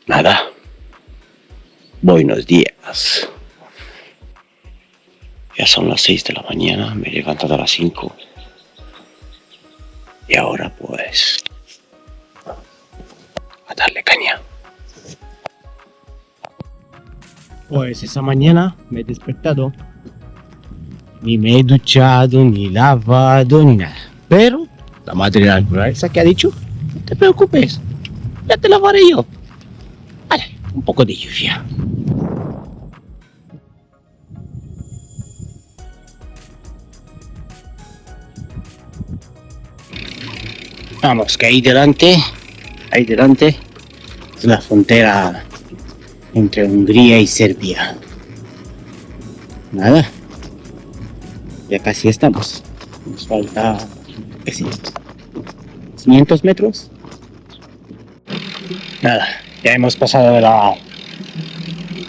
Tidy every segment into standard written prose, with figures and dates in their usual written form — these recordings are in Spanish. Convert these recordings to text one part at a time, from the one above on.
Nada. Buenos días. Ya son las 6 de la mañana, me he levantado a las 5. Y ahora pues... a darle caña. Pues esa mañana me he despertado. Ni me he duchado, ni lavado, ni nada. Pero la madre de la naturaleza que ha dicho, no te preocupes, ya te lavaré yo. Vale, un poco de lluvia. Vamos, que ahí delante es la frontera entre Hungría y Serbia. Nada, ya casi estamos. Nos falta, ¿qué sé? 500 metros. Nada, ya hemos pasado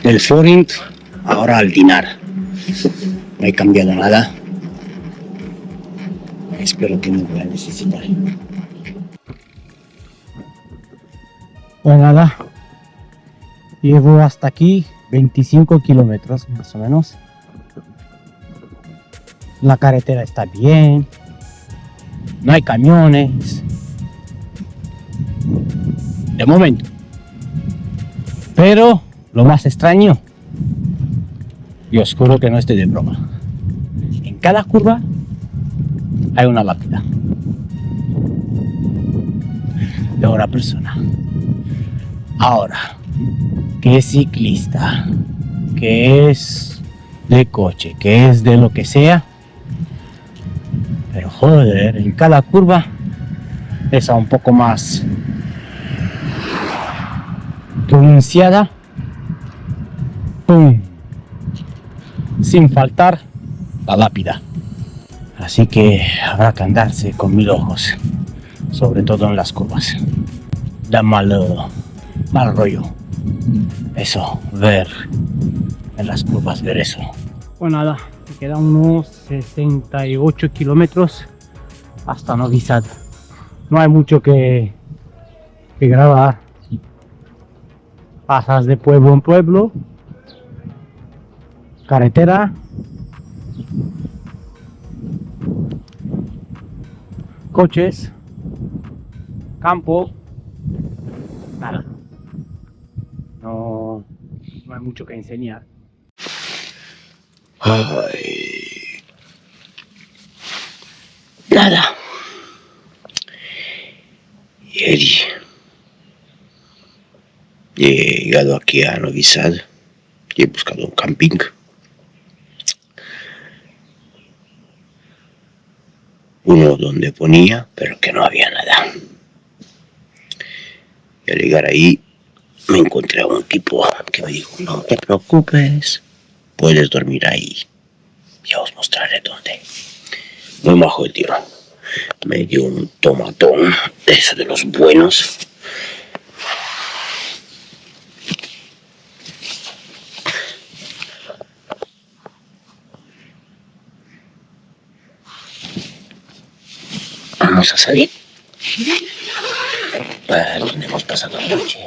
del Forint ahora al dinar. No he cambiado nada. Espero que no voy a necesitar. Pues nada, llevo hasta aquí 25 kilómetros más o menos. La carretera está bien, no hay camiones de momento, pero lo más extraño, y os juro que no estoy de broma, en cada curva hay una lápida de una persona. Ahora, que es ciclista, que es de coche, que es de lo que sea, pero joder, en cada curva es un poco más pronunciada, ¡pum!, sin faltar la lápida. Así que habrá que andarse con 1000 ojos, sobre todo en las curvas. Da mal rollo eso, ver en las curvas, ver eso. Pues nada, me quedan unos 68 kilómetros hasta Novi Sad. No hay mucho que grabar. Pasas de pueblo en pueblo, carretera, coches, campo, nada. No hay mucho que enseñar. Ay. Nada. Y he llegado aquí a Novi Sad y he buscado un camping. Uno donde ponía, pero que no había nada. Y al llegar ahí me encontré a un tipo que me dijo: no te preocupes, puedes dormir ahí. Ya os mostraré dónde. Muy majo el tío. Me dio un tomatón, ese de los buenos. Vamos a salir. ¿Dónde hemos pasado la noche?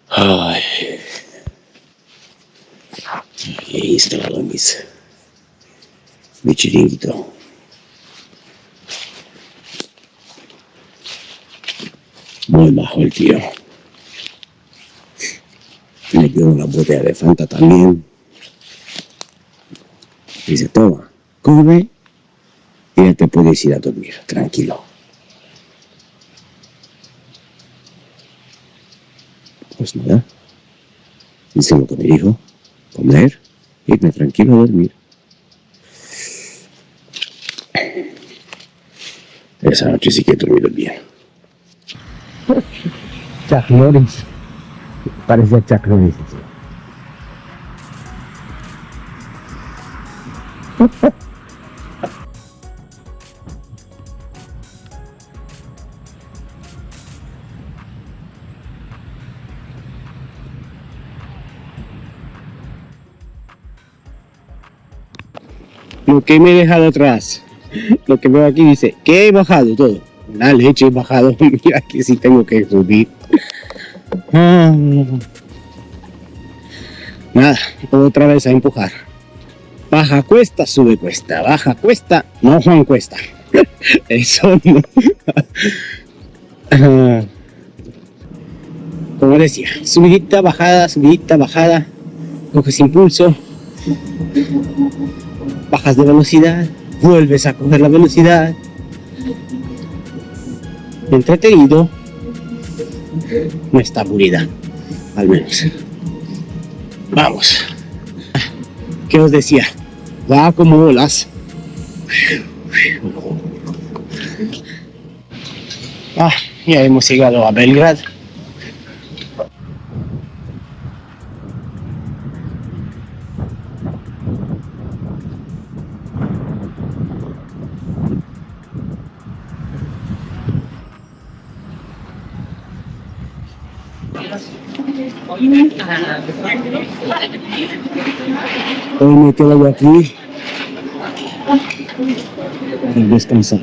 Ay. Y ahí instalado mi chiringuito. Muy bajo el tío. Me dio una botella de Fanta también. Dice: toma, come y ya te puedes ir a dormir, tranquilo. Pues nada, hice lo que me dijo: comer, irme tranquilo a dormir. Esa noche sí que he dormido bien. Chuck Norris. Parecía Chuck Norris. lo que me he dejado atrás. Lo que veo aquí dice que he bajado todo. La leche he bajado. Mira que sí tengo que subir. Nada, otra vez a empujar. Baja cuesta, sube cuesta. Baja cuesta, no Juan Cuesta. Eso no. Como decía, subidita, bajada. Coges impulso. Bajas de velocidad. Vuelves a coger la velocidad. Entretenido. No está aburrida, al menos. Vamos. ¿Qué os decía? Va como olas. Ya hemos llegado a Belgrad. Hoy me quedo aquí para descansar.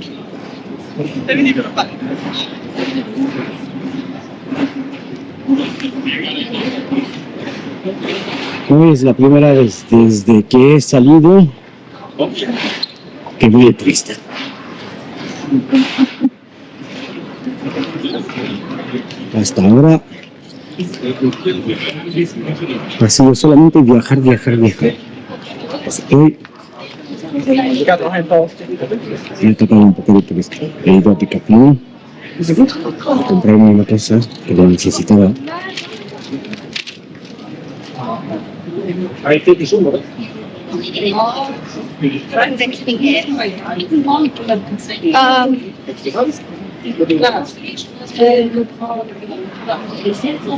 Hoy es la primera vez desde que he salido que voy triste. Hasta ahora ha sido solamente viajar. Hoy me he tocado un poco de turista. He ido a Decathlon a comprarme una cosa que lo necesitaba.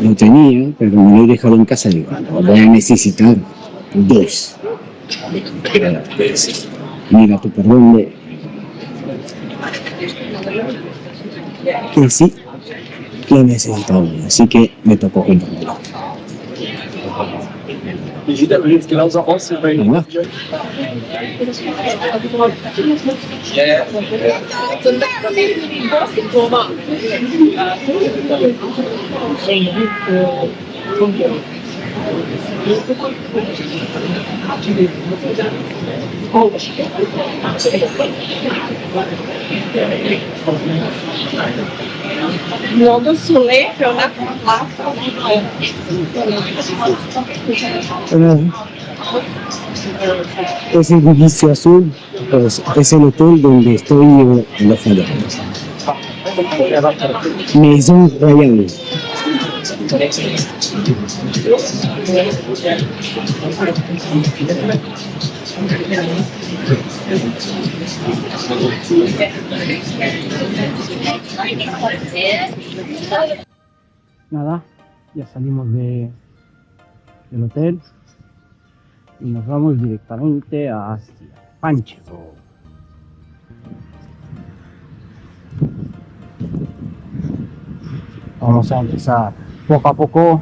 Lo tenía, pero me lo he dejado en casa. Digo, voy a necesitar 2. Mira tú por dónde. Y sí, lo necesitaba, así que me tocó comprarlo. Wie sieht der Brief genauso aus wie bei Ihnen? Ja. Много соле, una plaza. Ese edificio azul pues, es el hotel donde estoy alojado. Maison Royale. Nada, ya salimos del hotel y nos vamos directamente hacia Pančevo. Vamos a empezar poco a poco,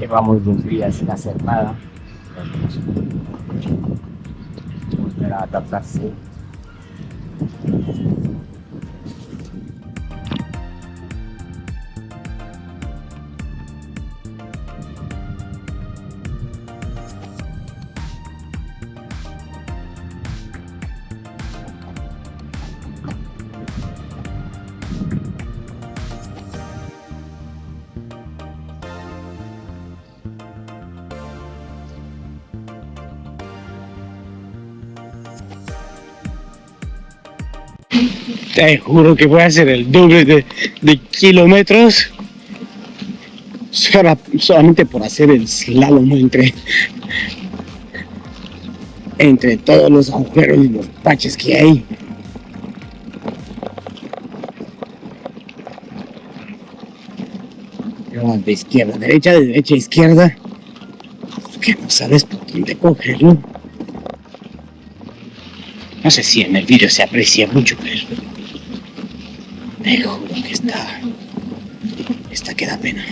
llevamos 2 días sin hacer nada. Volver a adaptarse. Te juro que voy a hacer el doble de kilómetros solamente por hacer el slalom entre todos los agujeros y los baches que hay. De izquierda a derecha, de derecha a izquierda, que no sabes por dónde cogerlo. No sé si en el vídeo se aprecia mucho, pero te juro que esta que da pena.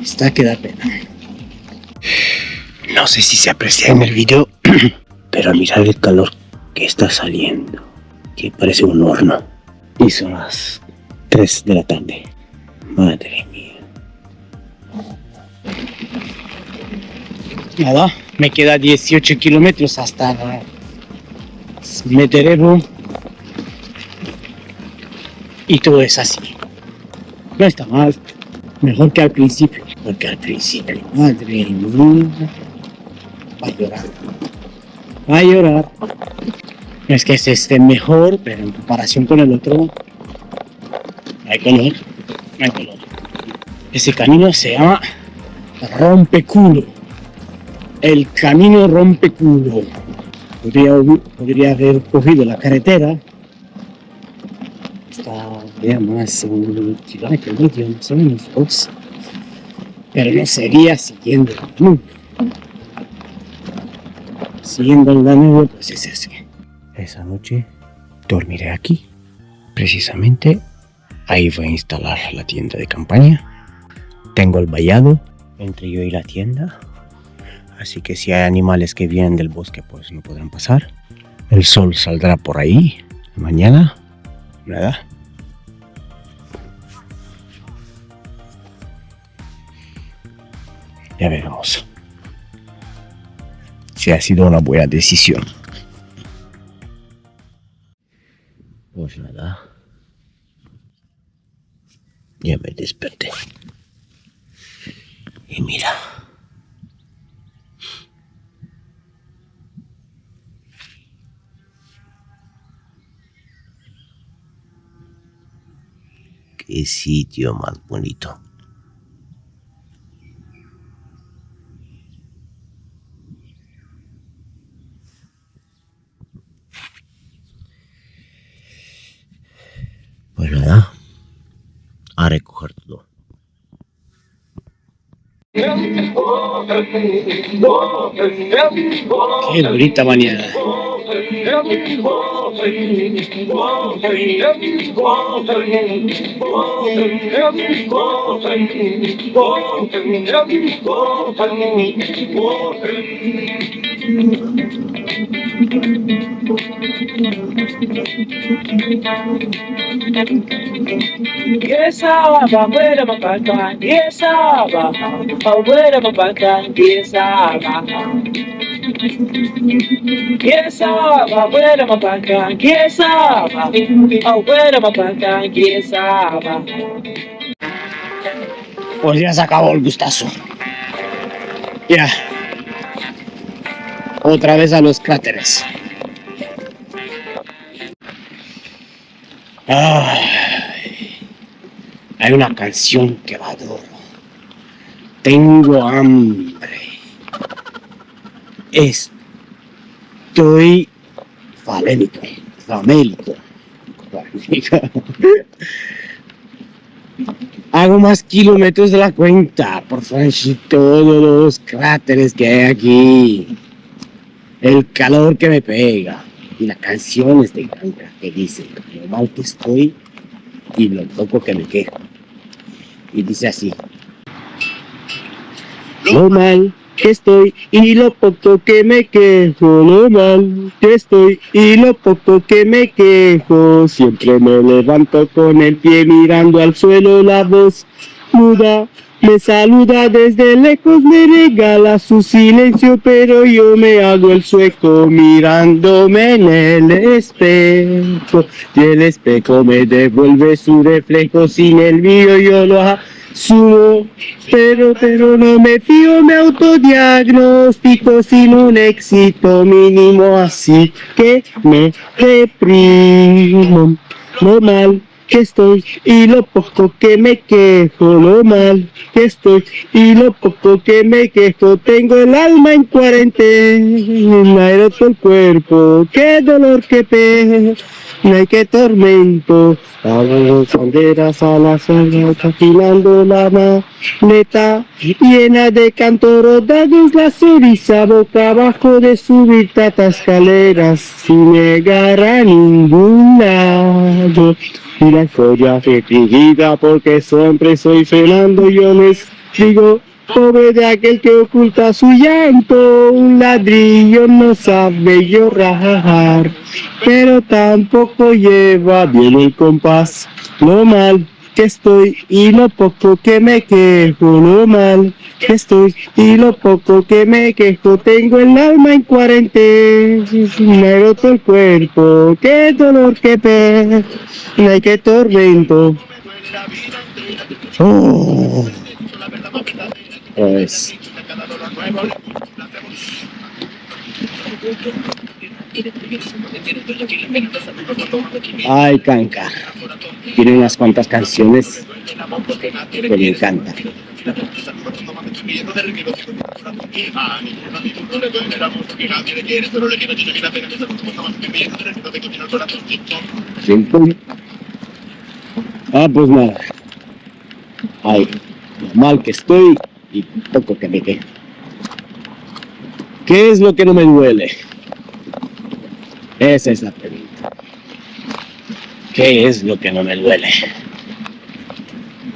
Esta que da pena. No sé si se aprecia en el video, pero mirad el calor que está saliendo, que parece un horno. Y son las 3 de la tarde. Madre mía. Nada, me queda 18 kilómetros hasta Smederevo. Y todo es así. No está mal. Mejor que al principio. Porque al principio, madre mía. Va a llorar. Va a llorar. No es que se esté mejor, pero en comparación con el otro, no hay color. No hay color. Ese camino se llama Rompeculo. El camino Rompeculo. Podría haber cogido la carretera. Está ya más un kilómetro y medio, más o menos, dos. Pero no seguía siguiendo la nube. Siguiendo la nube, pues es ese. Esa noche dormiré aquí. Precisamente ahí voy a instalar la tienda de campaña. Tengo el vallado entre yo y la tienda. Así que si hay animales que vienen del bosque, pues no podrán pasar. El sol saldrá por ahí mañana, ¿verdad? Ya veremos si ha sido una buena decisión. Pues nada, ya me desperté. Y mira. Qué sitio más bonito. Pues nada, a recoger todo. Qué bonita mañana. Pues ya se acabó el gustazo. Ya. Otra vez a los cráteres. Ay, hay una canción que adoro. Tengo hambre. Estoy famélico. Hago más kilómetros de la cuenta por todos los cráteres que hay aquí. El calor que me pega. Y la canción es de Ganga que dice lo mal que estoy y lo poco que me quejo. Y dice así. Lo mal que estoy y lo poco que me quejo, lo mal que estoy y lo poco que me quejo. Siempre me levanto con el pie mirando al suelo, la voz muda me saluda desde lejos, me regala su silencio, pero yo me hago el sueco mirándome en el espejo. Y el espejo me devuelve su reflejo, sin el mío yo lo asumo. Pero no me fío, me autodiagnostico sin un éxito mínimo, así que me reprimo. Lo mal que estoy y lo poco que me quejo, lo mal que estoy y lo poco que me quejo. Tengo el alma en cuarentena, he roto el cuerpo, qué dolor, qué pena, qué tormento. Las banderas a las alas, afilando la maleta llena de cantos rodados, la ceniza boca abajo de subir tantas escaleras sin llegar a ningún lado. Y la historia repetida porque siempre soy Fernando, yo les digo Pobre de aquel que oculta su llanto, un ladrillo no sabe llorar, pero tampoco lleva bien el compás. Lo mal que estoy y lo poco que me quejo, lo mal que estoy y lo poco que me quejo, tengo el alma en cuarentena, me ha roto el cuerpo, qué dolor, qué pena, ay, qué tormento. Oh. Pues ay, Kanka, tiene unas cuantas canciones que me encantan. Ah, pues nada. Ay, lo mal que estoy y poco que me quejo. ¿Qué es lo que no me duele? Esa es la pregunta. ¿Qué es lo que no me duele?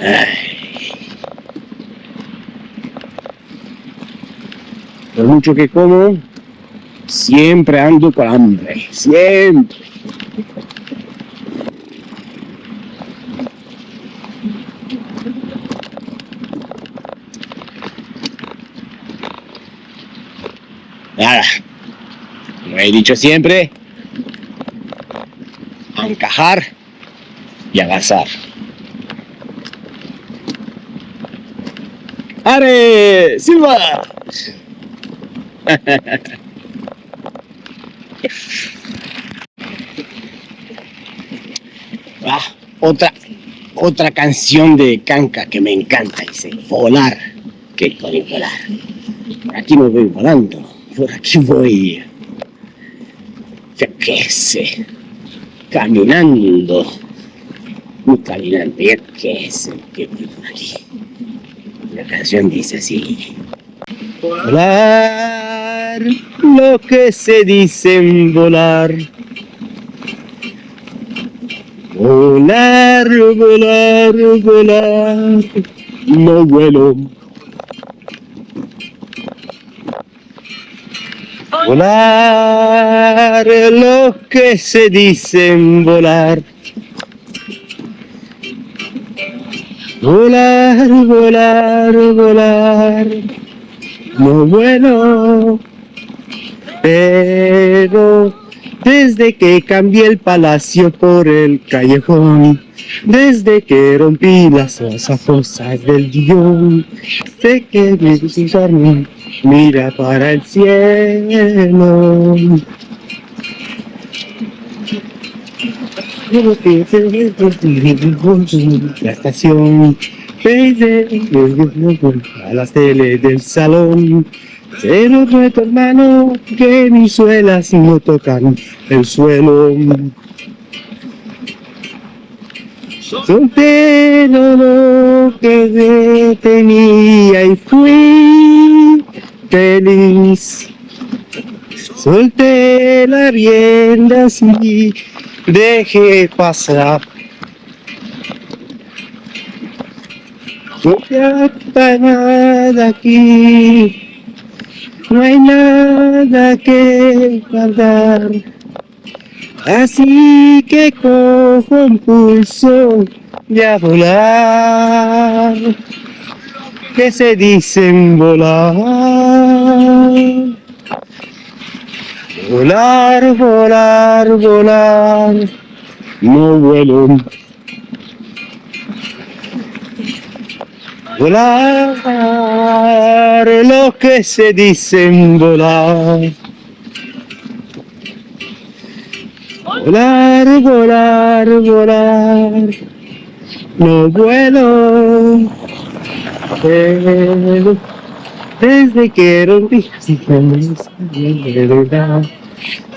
Ay. Por mucho que como, siempre ando con hambre. Siempre. Nada. Como he dicho siempre, a encajar y agazar. ¡Are! ¡Silva! Otra canción de Kanka que me encanta, dice, volar. ¿Qué coño volar? Por aquí no voy volando, por aquí voy, ya qué sé, caminando, muy caminante, ya qué sé, que voy por aquí. La canción dice así. Volar, lo que se dice en volar. Volar, volar, volar, no vuelo. Volar, lo que se dice en volar. Volar, volar, volar, no vuelo, pero desde que cambié el palacio por el callejón, desde que rompí las fosas del guión, sé que me mira para el cielo. La estación, a las tele del salón, se lo tu hermano que mis suelas no tocan el suelo. Solté lo que tenía y fui feliz. Solté la rienda así, dejé pasar. No hay nada aquí, no hay nada que guardar. Así que cojo un pulso y a volar, que se dicen volar. Volar, volar, volar, no vuelo. Volar, lo que se dicen volar. Volar, volar, volar, no vuelo. Desde que rompí de verdad,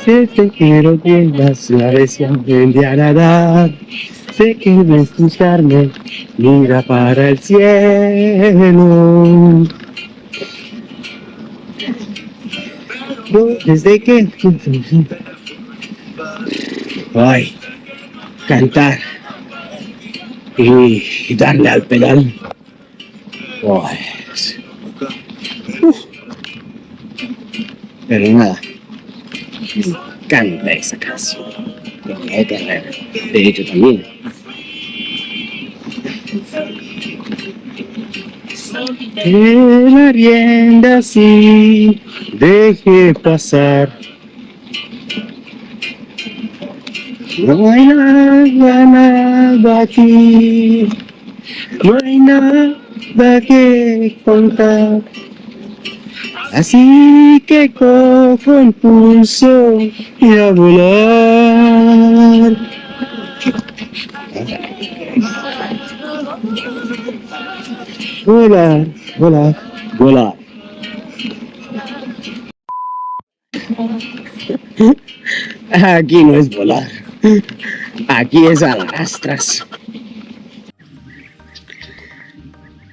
desde que rompí las aves y aprendí a nadar, sé que debes buscarme, mira para el cielo. Desde que ay, cantar y darle al pedal, ay, Pero nada, me encanta esa canción. De hecho también. Que la rienda así deje pasar. No hay nada aquí, no hay nada que contar. Así que cojo el pulso y a volar. Volar, volar, volar. Aquí no es volar, aquí es a las rastras.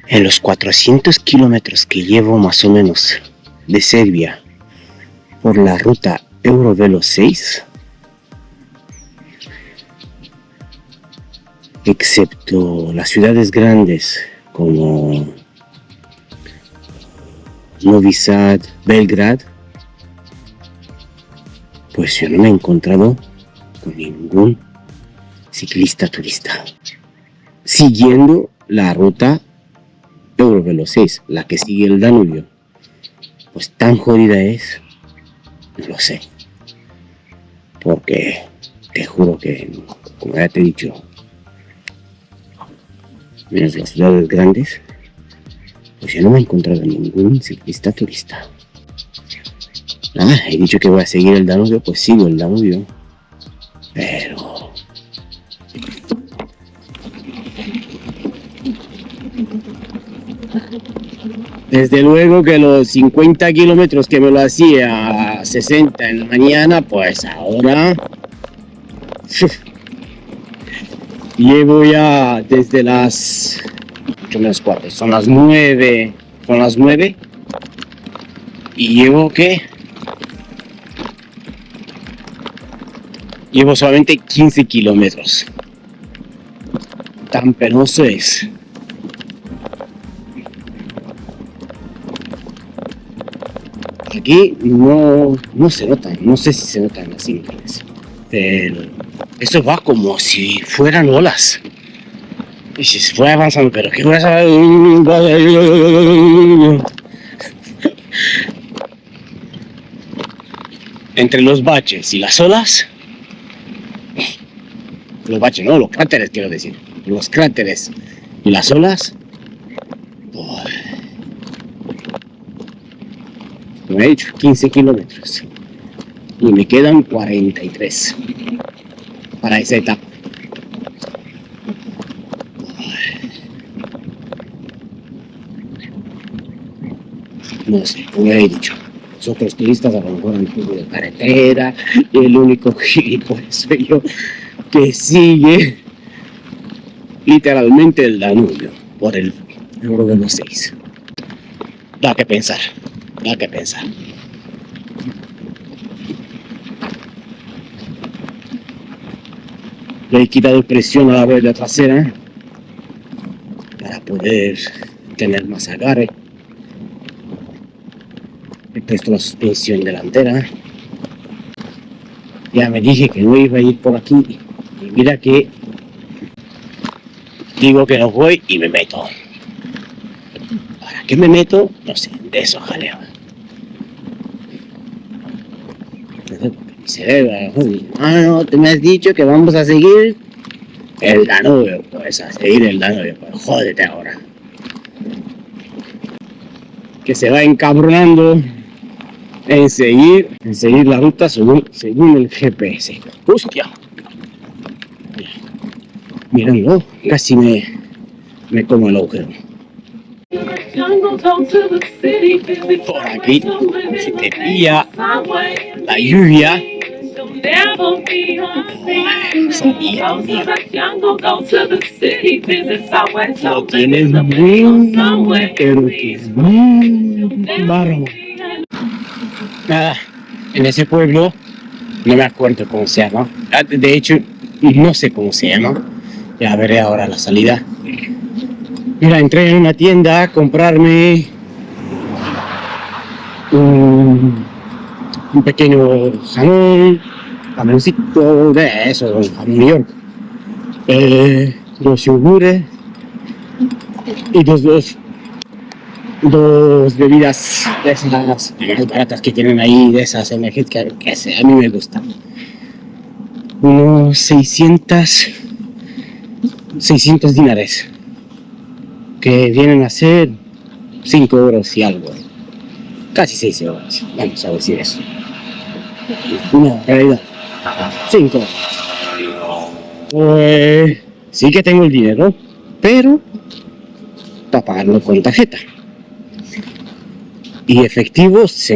En los 400 kilómetros que llevo más o menos de Serbia por la ruta Eurovelo 6, excepto las ciudades grandes como Novi Sad, Belgrad, pues yo no me he encontrado con ningún ciclista turista siguiendo la ruta Eurovelo 6, la que sigue el Danubio. Pues tan jodida es, no lo sé, porque te juro que, como ya te he dicho, menos las ciudades grandes, pues yo no me he encontrado ningún ciclista turista. Nada, he dicho que voy a seguir el Danubio, pues sigo el Danubio, pero desde luego que los 50 kilómetros que me lo hacía a 60 en la mañana, pues ahora llevo ya desde las 8 menos cuarto, son las 9 y llevo ¿qué? Llevo solamente 15 kilómetros. Tan penoso es. Aquí no se notan, no sé si se notan las imágenes, pero esto va como si fueran olas. Y si se fue avanzando, pero qué vas a... Entre los baches y las olas, los baches no, los cráteres quiero decir, los cráteres y las olas, como he dicho, 15 kilómetros y me quedan 43 para esa etapa. No sé, como he dicho, los otros turistas a lo mejor han subido de carretera y el único gilipollas soy yo que sigue literalmente el Danubio por el Eurovelo 6. Da que pensar, da que pensar. Le he quitado presión a la rueda trasera para poder tener más agarre. He puesto la suspensión delantera. Ya me dije que no iba a ir por aquí. Y mira que digo que no voy y me meto. ¿Para qué me meto? No sé, de eso jaleo. Mi cerebro, no, te me has dicho que vamos a seguir el Danubio. Pues a seguir el Danubio, pues jódete ahora. Que se va encabronando en seguir la ruta según el GPS. ¡Hostia! Mírenlo, casi me como el agujero. Por aquí se te pilla la lluvia. Lo tienes muy, pero que es muy barro. Nada, en ese pueblo no me acuerdo cómo se llama. De hecho, no sé cómo se llama. Ya veré ahora la salida. Mira, entré en una tienda a comprarme un pequeño jamoncito de eso, jamón York, dos yogures y dos bebidas de esas más baratas que tienen ahí, de esas energéticas que a mí me gustan. Unos 600 dinares, que vienen a ser 5 euros y algo, casi 6 euros, vamos a decir eso. No, en realidad, 5. Pues sí que tengo el dinero, pero para pagarlo con tarjeta. Y efectivos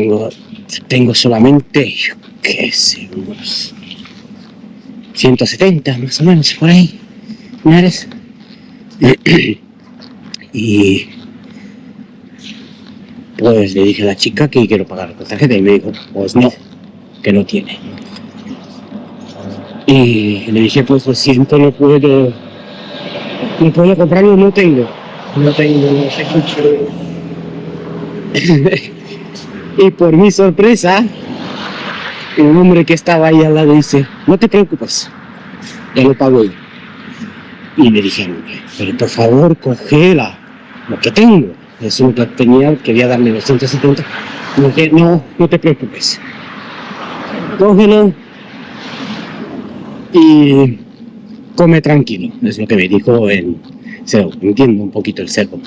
tengo solamente, qué sé, unos 170 más o menos por ahí, dinares. Y pues le dije a la chica que quiero pagar con tarjeta y me dijo, pues no, que no tiene. Y le dije, pues lo siento, no puedo comprarlo, no tengo, no sé qué. Y por mi sorpresa, un hombre que estaba ahí al lado dice, no te preocupes, ya lo pago yo. Y le dije, pero por favor, cógela, lo que tengo. Eso lo tenía, quería darme los 170. Y le dije, no te preocupes, cógelo y come tranquilo. Es lo que me dijo en serbo. Entiendo un poquito el serbo.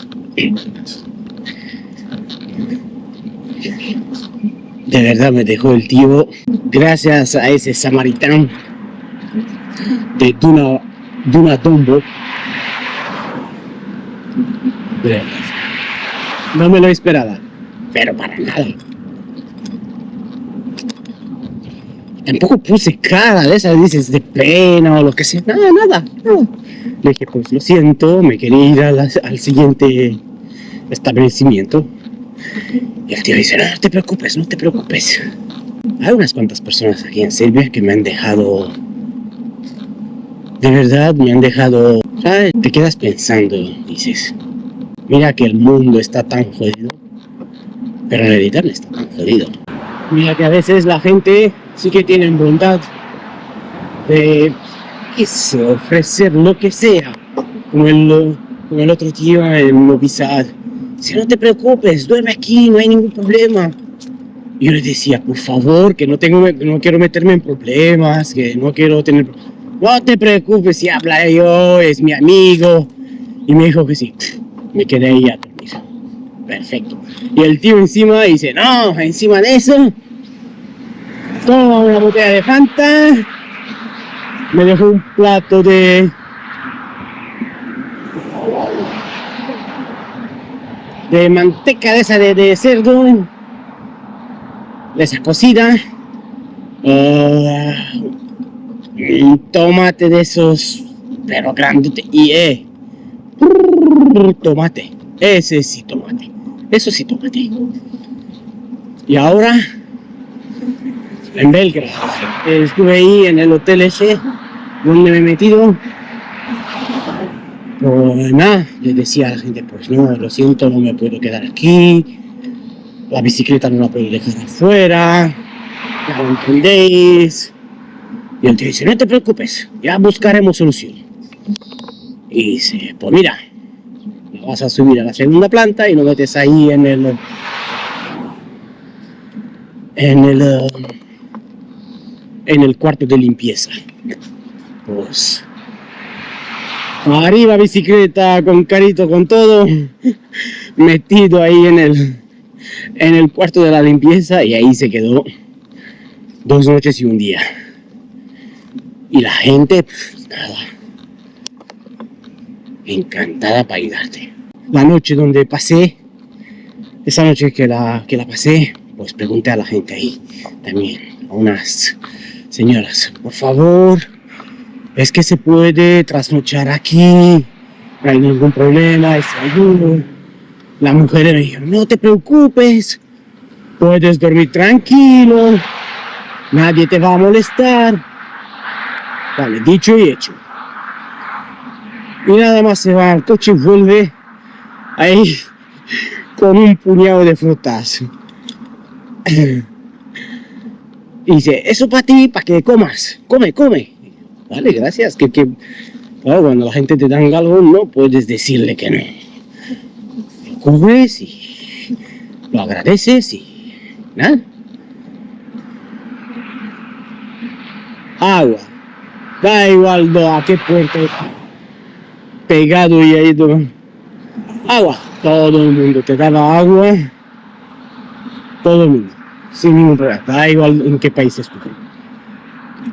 De verdad me dejó el tío, gracias a ese samaritano de Duna Dumbo. No me lo esperaba, pero para nada. Tampoco puse cara de esas, dices, de pena o lo que sea, nada. Le dije, pues lo siento, me quería ir al siguiente establecimiento. Y el tío dice, no te preocupes. Hay unas cuantas personas aquí en Serbia que me han dejado, de verdad me han dejado, ¿sabes? Te quedas pensando, dices, mira que el mundo está tan jodido, pero en realidad no está tan jodido. Mira que a veces la gente sí que tiene bondad de ofrecer lo que sea, como el otro tío en Novi Sad. Si no te preocupes, duerme aquí, no hay ningún problema. Y yo le decía, por favor, que no quiero meterme en problemas, que no quiero tener... No te preocupes, si habla yo, es mi amigo. Y me dijo que sí. Me quedé ahí a dormir. Perfecto. Y el tío encima dice, no, encima de eso, toma una botella de Fanta. Me dejó un plato de manteca de esa de cerdo, de esa cocida, un tomate de esos, pero grandote, y tomate, ese sí tomate, eso sí tomate. Y ahora, en Belgrado, estuve ahí en el hotel ese, donde me he metido. Pues nada, les decía a la gente, pues no, lo siento, no me puedo quedar aquí, la bicicleta no la puedo dejar afuera, ya lo entendéis. Y el tío dice, no te preocupes, ya buscaremos solución. Y dice, pues mira, vas a subir a la segunda planta y lo metes ahí en el cuarto de limpieza. Pues arriba bicicleta, con carito, con todo, metido ahí en el cuarto de la limpieza, y ahí se quedó 2 noches y un día. Y la gente, pues nada, encantada para ayudarte. La noche donde pasé, esa noche que la pasé, pues pregunté a la gente ahí, también a unas señoras, por favor, es que se puede trasnochar aquí, no hay ningún problema, es ayuno. La mujer me dijo, no te preocupes, puedes dormir tranquilo, nadie te va a molestar. Vale, dicho y hecho. Y nada más se va al coche y vuelve ahí con un puñado de frutas. Y dice, eso para ti, para que comas, come. Vale, gracias. Claro, cuando la gente te da algo, no puedes decirle que no. Lo comes y lo agradeces y nada. Agua. Da igual a qué puerto pegado y ahí todo. Agua. Todo el mundo te daba agua. Todo el mundo. Sin ningún problema. Da igual en qué país estuve.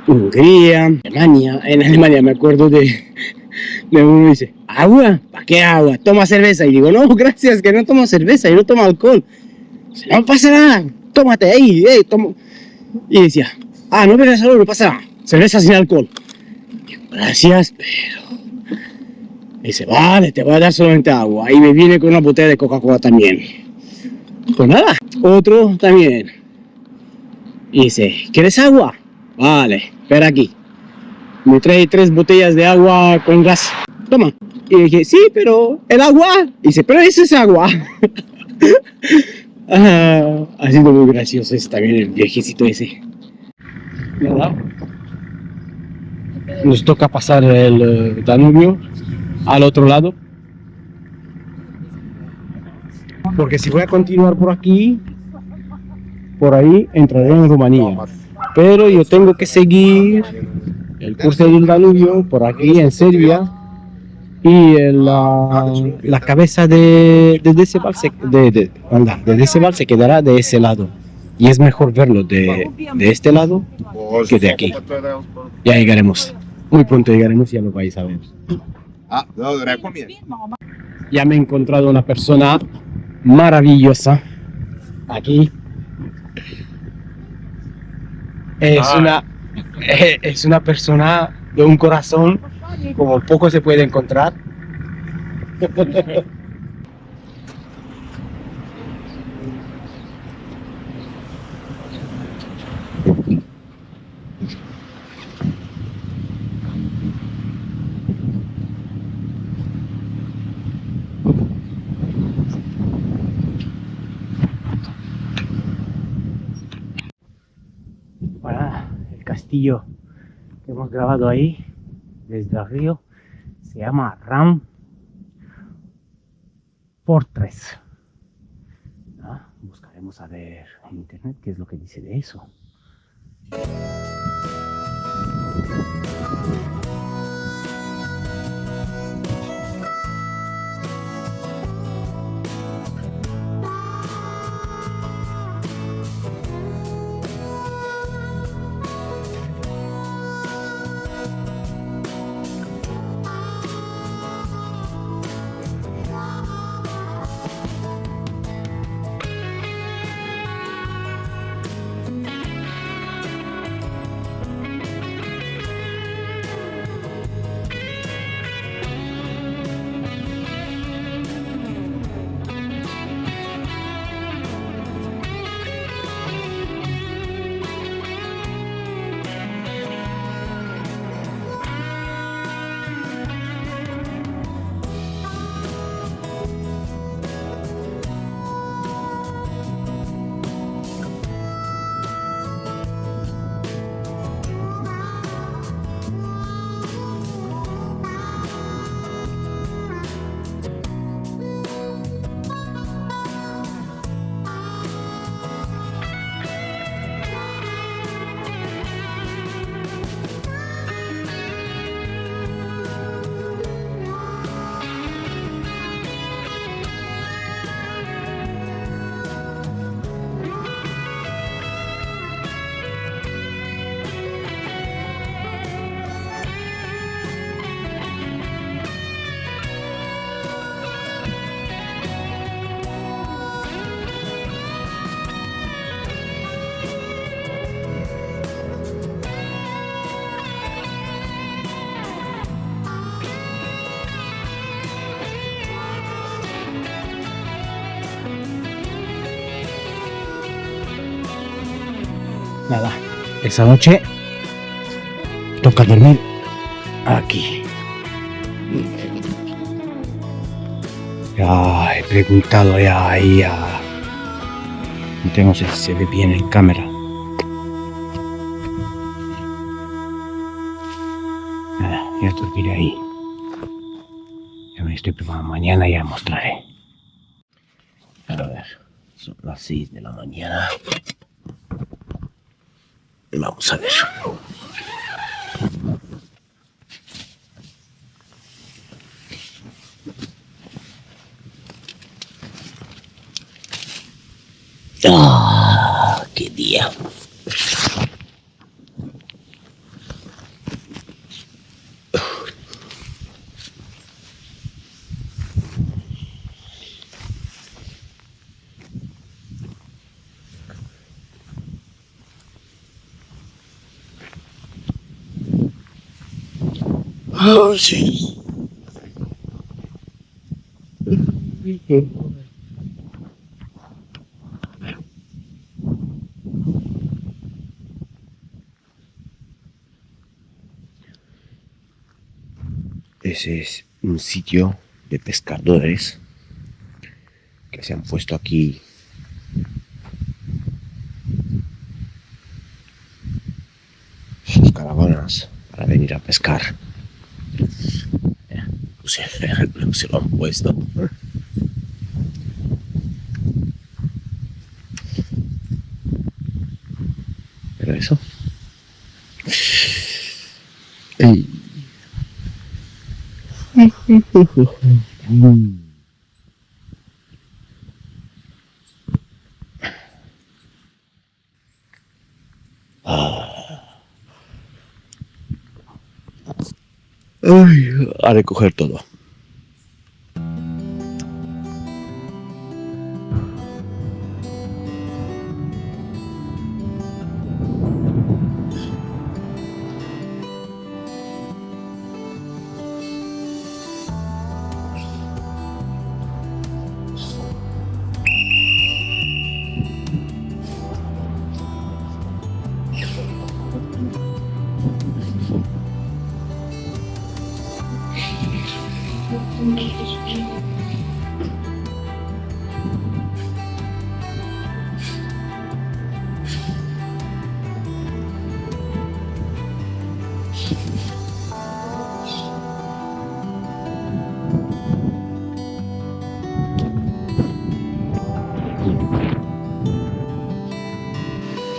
Hungría, Alemania. En Alemania me acuerdo de uno dice, ¿agua? ¿Para qué agua? Toma cerveza. Y digo, no, gracias, que no tomo cerveza, yo no tomo alcohol. Dice, no pasa nada, tómate ahí, toma. Y decía, no bebes alcohol, no pasa nada, cerveza sin alcohol. Digo, gracias, pero... Dice, vale, te voy a dar solamente agua. Y me viene con una botella de Coca-Cola también. Pues nada, otro también. Y dice, ¿quieres agua? Vale, espera aquí. Me trae 3 botellas de agua con gas. Toma. Y dije, sí, pero el agua. Y dice, pero eso es agua. Ha sido muy gracioso ese también, el viejecito ese. ¿Verdad? Nos toca pasar el Danubio al otro lado. Porque si voy a continuar por aquí, por ahí entraré en Rumanía. Pero yo tengo que seguir el curso del Danubio por aquí en Serbia y la cabeza de Decebal se quedará de ese lado y es mejor verlo de este lado que de aquí. Ya llegaremos, muy pronto llegaremos, ya lo vais a ver. Ya me he encontrado una persona maravillosa aquí. Es una persona de un corazón como poco se puede encontrar. Voilà, el castillo que hemos grabado ahí desde el río se llama Ram Fortress. Buscaremos a ver en internet qué es lo que dice de eso. Nada, esa noche toca dormir aquí. Ya he preguntado ya ahí a... No sé si se ve bien en cámara. Ya dormiré ahí. Ya me estoy preparando. Mañana ya mostraré. A ver, son las 6 de la mañana. Vamos a ver. ¡Ah! ¡Qué día! Oh, sí. Ese es un sitio de pescadores que se han puesto aquí sus caravanas para venir a pescar. Se lo han puesto. Pero eso. Ey. Ay, a recoger todo.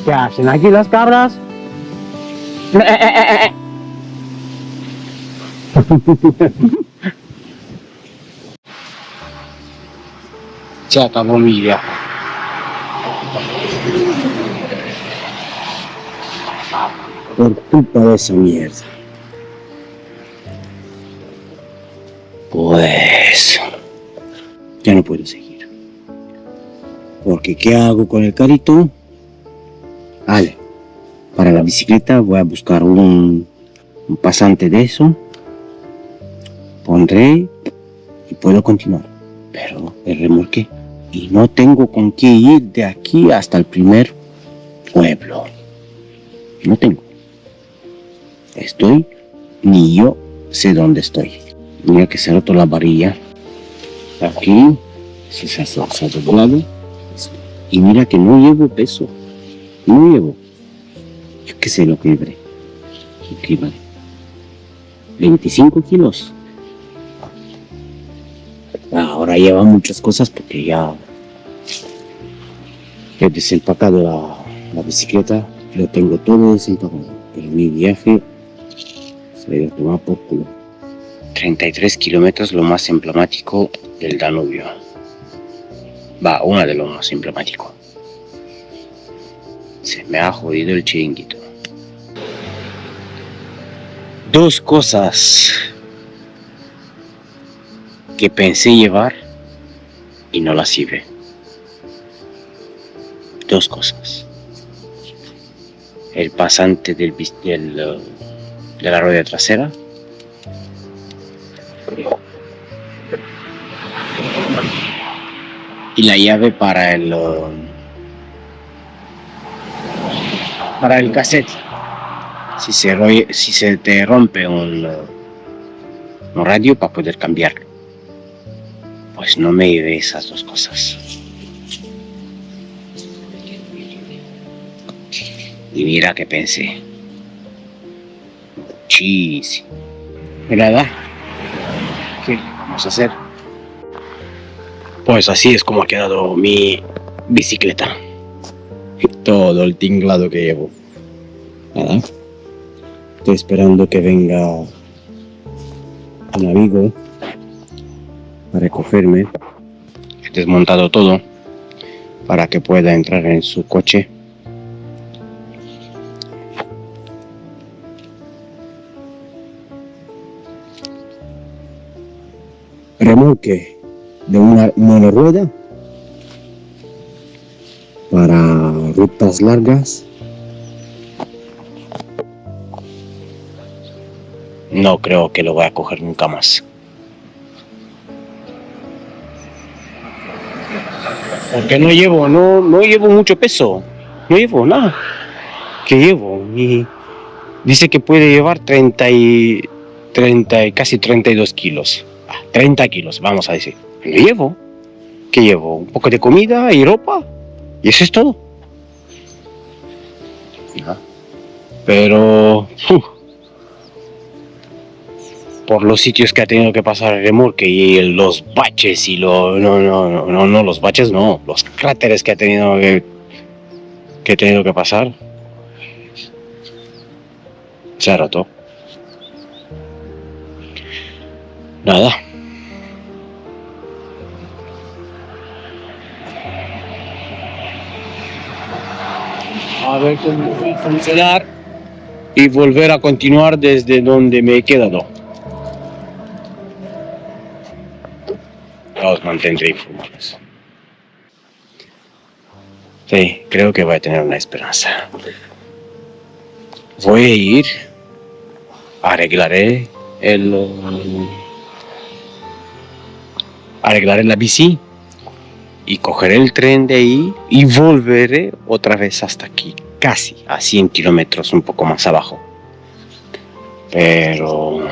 ¿Qué hacen aquí las cabras? Se acabó mi viaje. Por culpa de esa mierda. Pues ya no puedo seguir. Porque ¿qué hago con el carrito? Vale, para la bicicleta voy a buscar un pasante de eso. Pondré y puedo continuar. Pero el remolque. Y no tengo con qué ir de aquí hasta el primer pueblo. No tengo. Ni yo sé dónde estoy. Mira que se ha roto la varilla. Aquí se ha doblado. Y mira que no llevo peso. No llevo. Yo qué sé lo que llevaré. ¿Qué vale? 25 kilos. Ahora lleva muchas cosas porque ya he desempacado la bicicleta. Lo tengo todo desempacado. Pero mi viaje se va a tomar por culo. 33 kilómetros, lo más emblemático del Danubio. Va, una de los más emblemáticos. Se me ha jodido el chiringuito. Dos cosas que pensé llevar y no las llevé. Dos cosas. El pasante de la rueda trasera. Y la llave para el cassette. Si se te rompe un radio para poder cambiarlo. Pues no me llevé esas dos cosas. Y mira que pensé. Muchísimo. Y nada, ¿qué vamos a hacer? Pues así es como ha quedado mi bicicleta. Todo el tinglado que llevo. Nada. Estoy esperando que venga un amigo a recogerme. He desmontado todo para que pueda entrar en su coche. Remolque de una monorueda para rutas largas. No creo que lo voy a coger nunca más. Porque no llevo mucho peso. No llevo nada. ¿Qué llevo? Y dice que puede llevar 30 y casi 32 kilos. 30 kilos, vamos a decir. ¿Qué llevo? ¿Qué llevo? Un poco de comida y ropa. Y eso es todo. Pero por los sitios que ha tenido que pasar el remolque y los baches y los baches no, los cráteres que ha tenido que pasar, se ha roto. Nada. A ver cómo va a funcionar y volver a continuar desde donde me he quedado. Os mantendré informados. Sí, creo que voy a tener una esperanza. Voy a ir, arreglaré la bici y cogeré el tren de ahí y volveré otra vez hasta aquí, casi a 100 kilómetros, un poco más abajo. Pero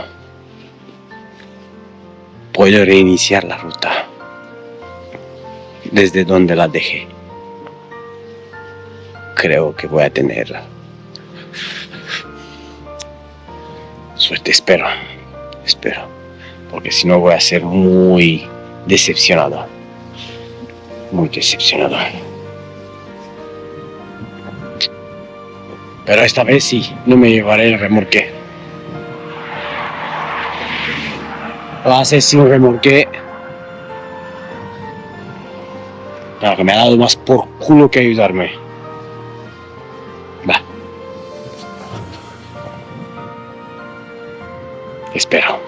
puedo reiniciar la ruta desde donde la dejé. Creo que voy a tener suerte, espero, porque si no voy a ser muy decepcionado. Pero esta vez sí, no me llevaré el remolque. Va a ser sin remolque. Claro, que me ha dado más por culo que ayudarme. Va. Espero.